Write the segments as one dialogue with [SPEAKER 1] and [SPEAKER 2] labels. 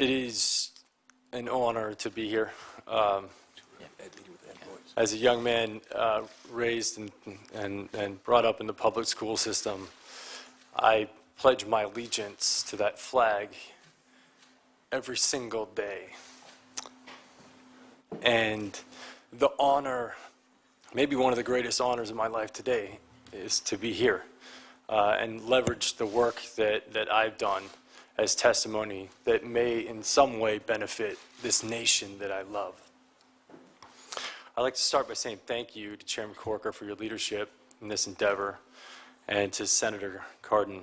[SPEAKER 1] It is an honor to be here. As a young man raised and brought up in the public school system, I pledge my allegiance to that flag every single day. And the honor, maybe one of the greatest honors of my life today, is to be here and leverage the work that I've done as testimony that may in some way benefit this nation that I love. I'd like to start by saying thank you to Chairman Corker for your leadership in this endeavor, and to Senator Cardin.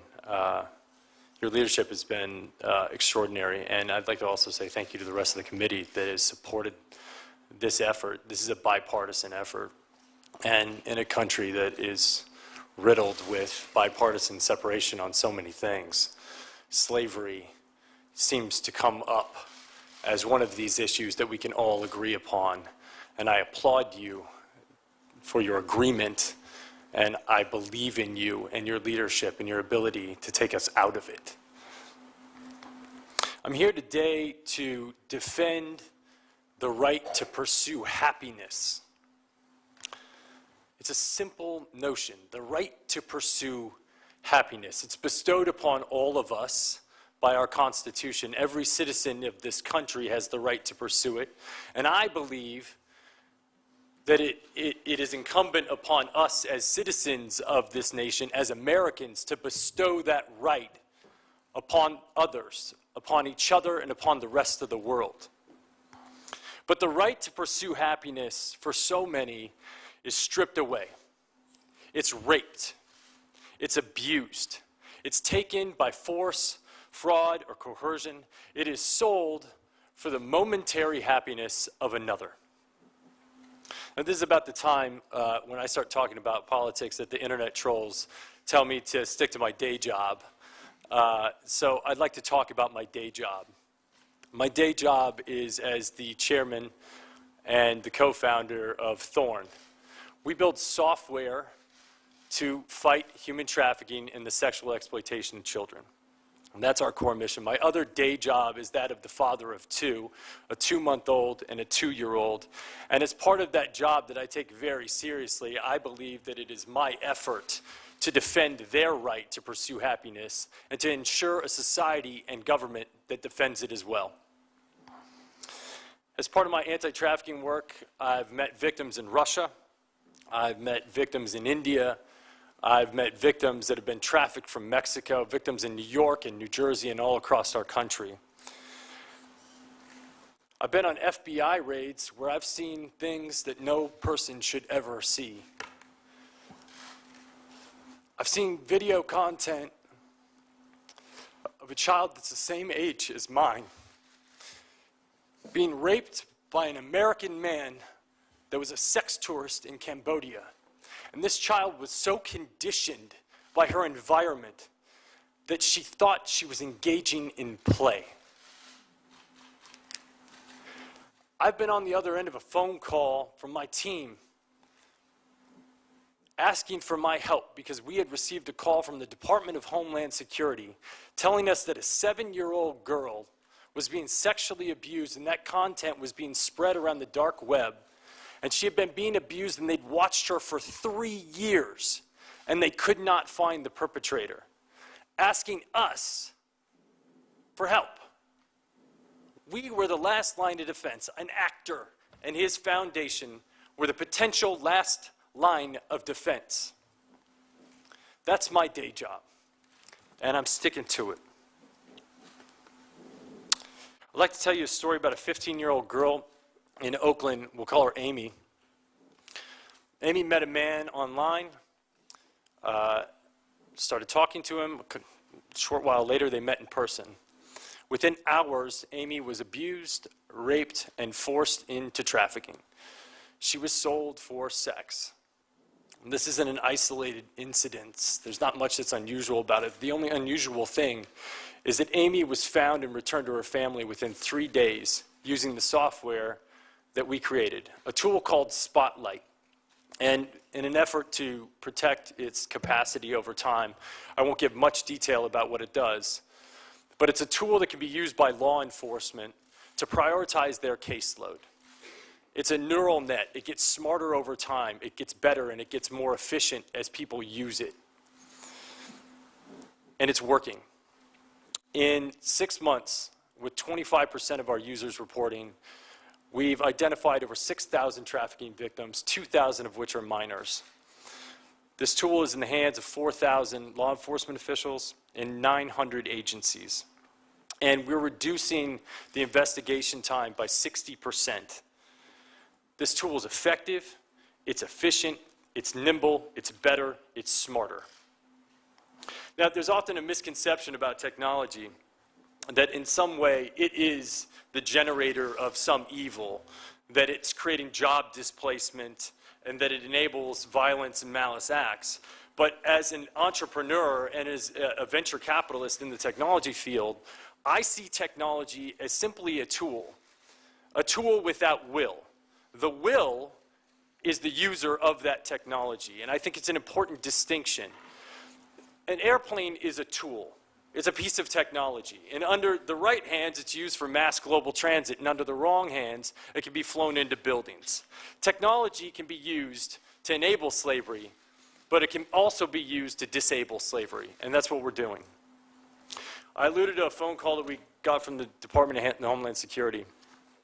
[SPEAKER 1] Your leadership has been extraordinary, and I'd like to also say thank you to the rest of the committee that has supported this effort. This is a bipartisan effort, and in a country that is riddled with bipartisan separation on so many things, slavery seems to come up as one of these issues that we can all agree upon. And I applaud you for your agreement, and I believe in you and your leadership and your ability to take us out of it. I'm here today to defend the right to pursue happiness. It's a simple notion, the right to pursue happiness. It's bestowed upon all of us by our Constitution. Every citizen of this country has the right to pursue it. And I believe that it is incumbent upon us as citizens of this nation, as Americans, to bestow that right upon others, upon each other, and upon the rest of the world. But the right to pursue happiness for so many is stripped away. It's raped. It's abused. It's taken by force, fraud, or coercion. It is sold for the momentary happiness of another. Now, this is about the time when I start talking about politics that the internet trolls tell me to stick to my day job. So I'd like to talk about my day job. My day job is as the chairman and the co-founder of Thorn. We build software to fight human trafficking and the sexual exploitation of children. And that's our core mission. My other day job is that of the father of two, a 2-month-old and a 2-year-old. And as part of that job that I take very seriously, I believe that it is my effort to defend their right to pursue happiness and to ensure a society and government that defends it as well. As part of my anti-trafficking work, I've met victims in Russia. I've met victims in India. I've met victims that have been trafficked from Mexico, victims in New York and New Jersey and all across our country. I've been on FBI raids where I've seen things that no person should ever see. I've seen video content of a child that's the same age as mine being raped by an American man that was a sex tourist in Cambodia. And this child was so conditioned by her environment that she thought she was engaging in play. I've been on the other end of a phone call from my team asking for my help because we had received a call from the Department of Homeland Security telling us that a 7-year-old girl was being sexually abused, and that content was being spread around the dark web. And she had been being abused, and they'd watched her for 3 years, and they could not find the perpetrator, asking us for help. We were the last line of defense. An actor and his foundation were the potential last line of defense. That's my day job, and I'm sticking to it. I'd like to tell you a story about a 15-year-old girl in Oakland. We'll call her Amy. Amy met a man online, started talking to him. A short while later, they met in person. Within hours, Amy was abused, raped, and forced into trafficking. She was sold for sex. And this isn't an isolated incident. There's not much that's unusual about it. The only unusual thing is that Amy was found and returned to her family within 3 days using the software that we created, a tool called Spotlight. And in an effort to protect its capacity over time, I won't give much detail about what it does. but it's a tool that can be used by law enforcement to prioritize their caseload. It's a neural net. It gets smarter over time. It gets better, and it gets more efficient as people use it. And it's working. In 6 months, with 25% of our users reporting, we've identified over 6,000 trafficking victims, 2,000 of which are minors. This tool is in the hands of 4,000 law enforcement officials and 900 agencies. And we're reducing the investigation time by 60%. This tool is effective, it's efficient, it's nimble, it's better, it's smarter. Now, there's often a misconception about technology that in some way it is the generator of some evil, that it's creating job displacement, and that it enables violence and malice acts. But as an entrepreneur and as a venture capitalist in the technology field, I see technology as simply a tool without will. The will is the user of that technology, and I think it's an important distinction. An airplane is a tool. It's a piece of technology, and under the right hands, it's used for mass global transit, and under the wrong hands, it can be flown into buildings. Technology can be used to enable slavery, but it can also be used to disable slavery, and that's what we're doing. I alluded to a phone call that we got from the Department of Homeland Security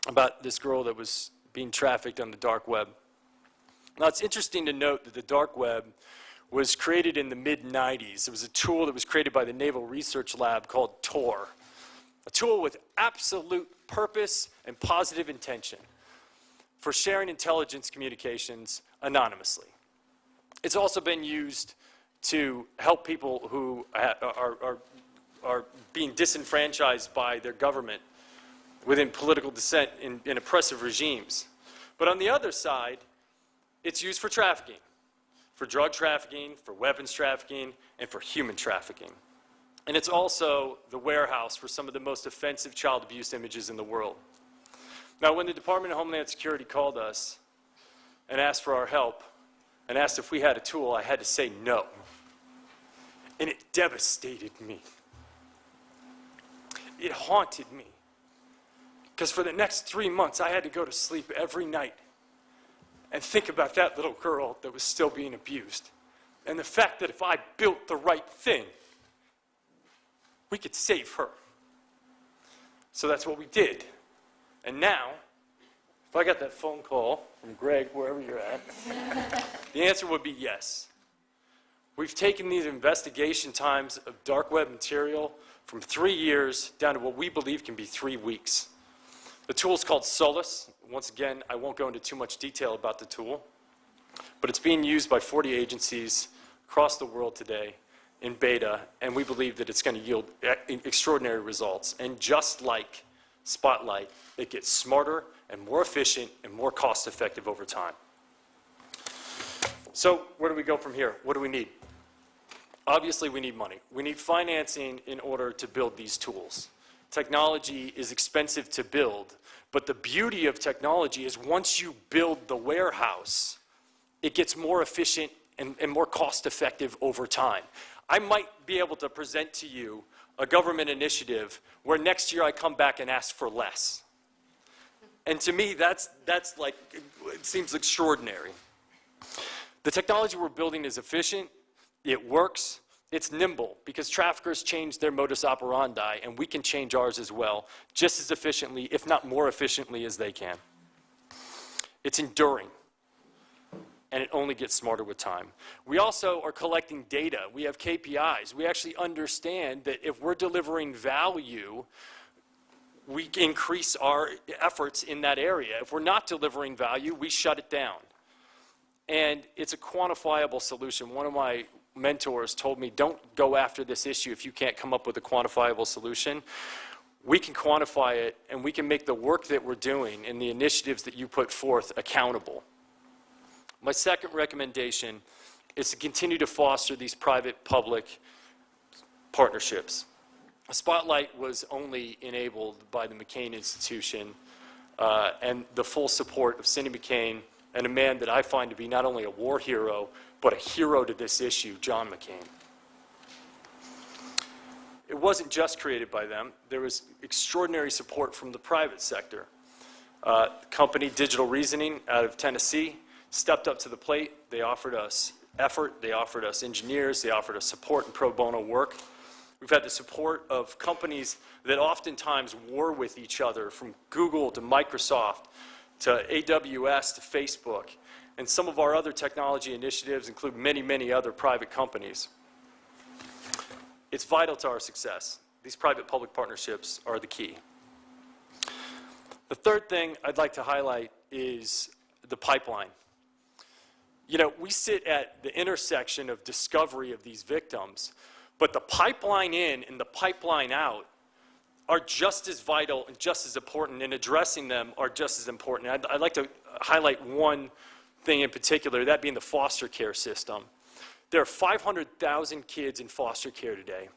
[SPEAKER 1] about this girl that was being trafficked on the dark web. Now, it's interesting to note that the dark web was created in the mid-90s. It was a tool that was created by the Naval Research Lab called Tor, a tool with absolute purpose and positive intention for sharing intelligence communications anonymously. It's also been used to help people who are being disenfranchised by their government within political dissent in oppressive regimes. But on the other side, it's used for trafficking, for drug trafficking, for weapons trafficking, and for human trafficking. And it's also the warehouse for some of the most offensive child abuse images in the world. Now, when the Department of Homeland Security called us and asked for our help and asked if we had a tool, I had to say no. And it devastated me. It haunted me. Because for the next 3 months, I had to go to sleep every night and think about that little girl that was still being abused. And the fact that if I built the right thing, we could save her. So that's what we did. And now, if I got that phone call from Greg, wherever you're at, the answer would be yes. We've taken these investigation times of dark web material from 3 years down to what we believe can be 3 weeks. The tool is called Solus. Once again, I won't go into too much detail about the tool, but it's being used by 40 agencies across the world today in beta, and we believe that it's going to yield extraordinary results. And just like Spotlight, it gets smarter and more efficient and more cost-effective over time. So where do we go from here? What do we need? Obviously, we need money. We need financing in order to build these tools. Technology is expensive to build, but the beauty of technology is once you build the warehouse, it gets more efficient and more cost-effective over time. I might be able to present to you a government initiative where next year I come back and ask for less. And to me, that's like, it seems extraordinary. The technology we're building is efficient, it works, it's nimble, because traffickers change their modus operandi, and we can change ours as well, just as efficiently, if not more efficiently, as they can. It's enduring, and it only gets smarter with time. We also are collecting data. We have KPIs. We actually understand that if we're delivering value, we increase our efforts in that area. If we're not delivering value, we shut it down. And it's a quantifiable solution. One of my mentors told me, don't go after this issue if you can't come up with a quantifiable solution. We can quantify it, and we can make the work that we're doing and the initiatives that you put forth accountable. My second recommendation is to continue to foster these private-public partnerships. Spotlight was only enabled by the McCain Institution and the full support of Cindy McCain and a man that I find to be not only a war hero, but a hero to this issue, John McCain. It wasn't just created by them. There was extraordinary support from the private sector. Company Digital Reasoning out of Tennessee stepped up to the plate. They offered us effort, they offered us engineers, they offered us support and pro bono work. We've had the support of companies that oftentimes war with each other, from Google to Microsoft to AWS to Facebook. And some of our other technology initiatives include many, many other private companies. It's vital to our success. These private-public partnerships are the key. The third thing I'd like to highlight is the pipeline. You know, we sit at the intersection of discovery of these victims, but the pipeline in and the pipeline out are just as vital and just as important, and addressing them are just as important. I'd like to highlight one thing in particular, that being the foster care system. There are 500,000 kids in foster care today.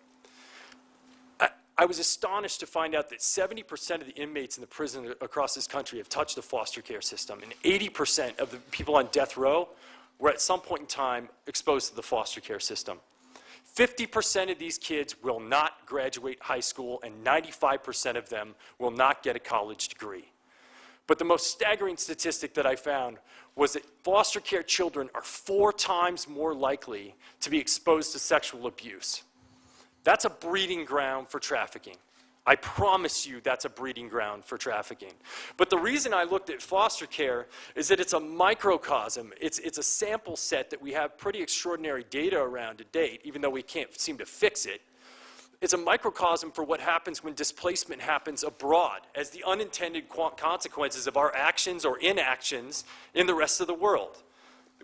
[SPEAKER 1] I was astonished to find out that 70% of the inmates in the prison across this country have touched the foster care system, and 80% of the people on death row were at some point in time exposed to the foster care system. 50% of these kids will not graduate high school, and 95% of them will not get a college degree. But the most staggering statistic that I found was that foster care children are 4 times more likely to be exposed to sexual abuse. That's a breeding ground for trafficking. I promise you that's a breeding ground for trafficking. But the reason I looked at foster care is that it's a microcosm. It's a sample set that we have pretty extraordinary data around to date, even though we can't seem to fix it. It's a microcosm for what happens when displacement happens abroad, as the unintended consequences of our actions or inactions in the rest of the world.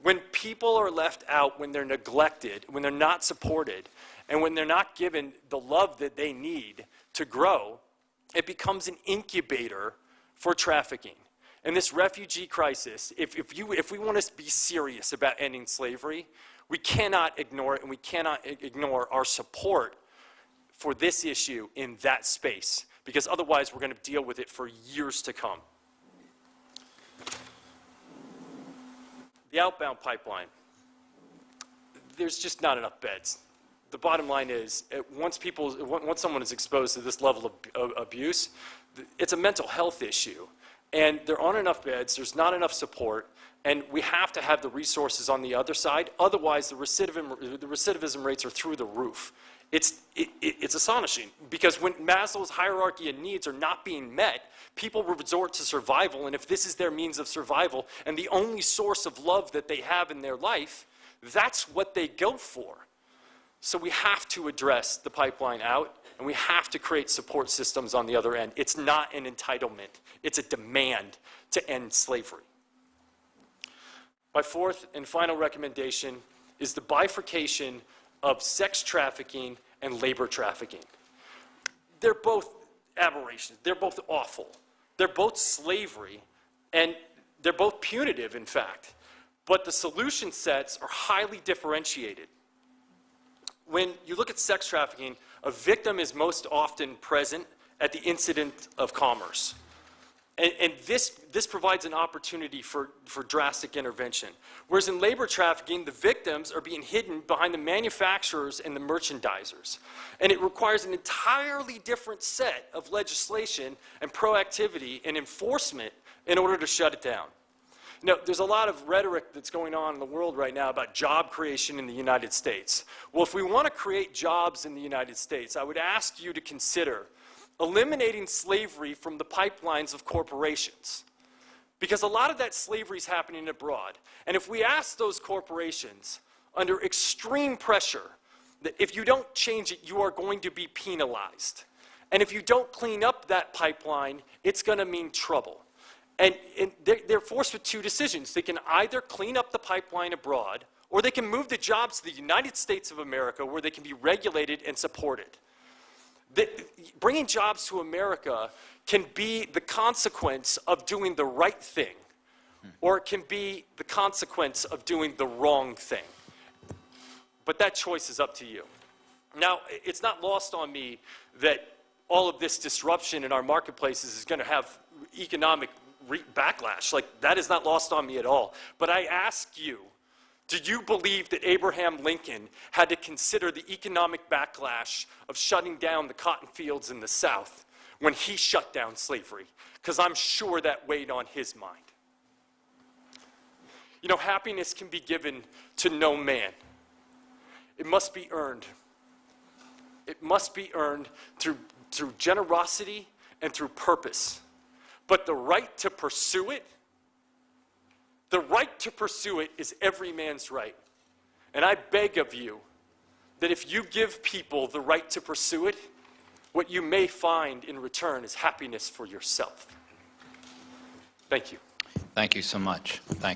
[SPEAKER 1] When people are left out, when they're neglected, when they're not supported, and when they're not given the love that they need to grow, it becomes an incubator for trafficking. And this refugee crisis, if we want to be serious about ending slavery, we cannot ignore it, and we cannot ignore our support for this issue in that space, because otherwise we're going to deal with it for years to come. The outbound pipeline. There's just not enough beds. The bottom line is, once someone is exposed to this level of abuse, it's a mental health issue. And there aren't enough beds, there's not enough support, and we have to have the resources on the other side. Otherwise, the recidivism rates are through the roof. It's astonishing, because when Maslow's hierarchy of needs are not being met, people resort to survival, and if this is their means of survival and the only source of love that they have in their life, that's what they go for. So we have to address the pipeline out, and we have to create support systems on the other end. It's not an entitlement, it's a demand to end slavery. My fourth and final recommendation is the bifurcation of sex trafficking and labor trafficking. They're both aberrations, they're both awful. They're both slavery, and they're both punitive, in fact. But the solution sets are highly differentiated. When you look at sex trafficking, a victim is most often present at the incident of commerce. And this provides an opportunity for drastic intervention. Whereas in labor trafficking, the victims are being hidden behind the manufacturers and the merchandisers. And it requires an entirely different set of legislation and proactivity and enforcement in order to shut it down. Now, there's a lot of rhetoric that's going on in the world right now about job creation in the United States. Well, if we want to create jobs in the United States, I would ask you to consider eliminating slavery from the pipelines of corporations. Because a lot of that slavery is happening abroad. And if we ask those corporations, under extreme pressure, that if you don't change it, you are going to be penalized. And if you don't clean up that pipeline, it's going to mean trouble. And they're forced with 2 decisions. They can either clean up the pipeline abroad, or they can move the jobs to the United States of America, where they can be regulated and supported. Bringing jobs to America can be the consequence of doing the right thing, or it can be the consequence of doing the wrong thing. But that choice is up to you. Now, it's not lost on me that all of this disruption in our marketplaces is going to have economic backlash. Like, that is not lost on me at all. But I ask you Do you believe that Abraham Lincoln had to consider the economic backlash of shutting down the cotton fields in the South when he shut down slavery? Because I'm sure that weighed on his mind. You know, happiness can be given to no man. It must be earned. It must be earned through generosity and through purpose. But the right to pursue it, is every man's right. And I beg of you that if you give people the right to pursue it, what you may find in return is happiness for yourself. Thank you.
[SPEAKER 2] Thank you so much. Thank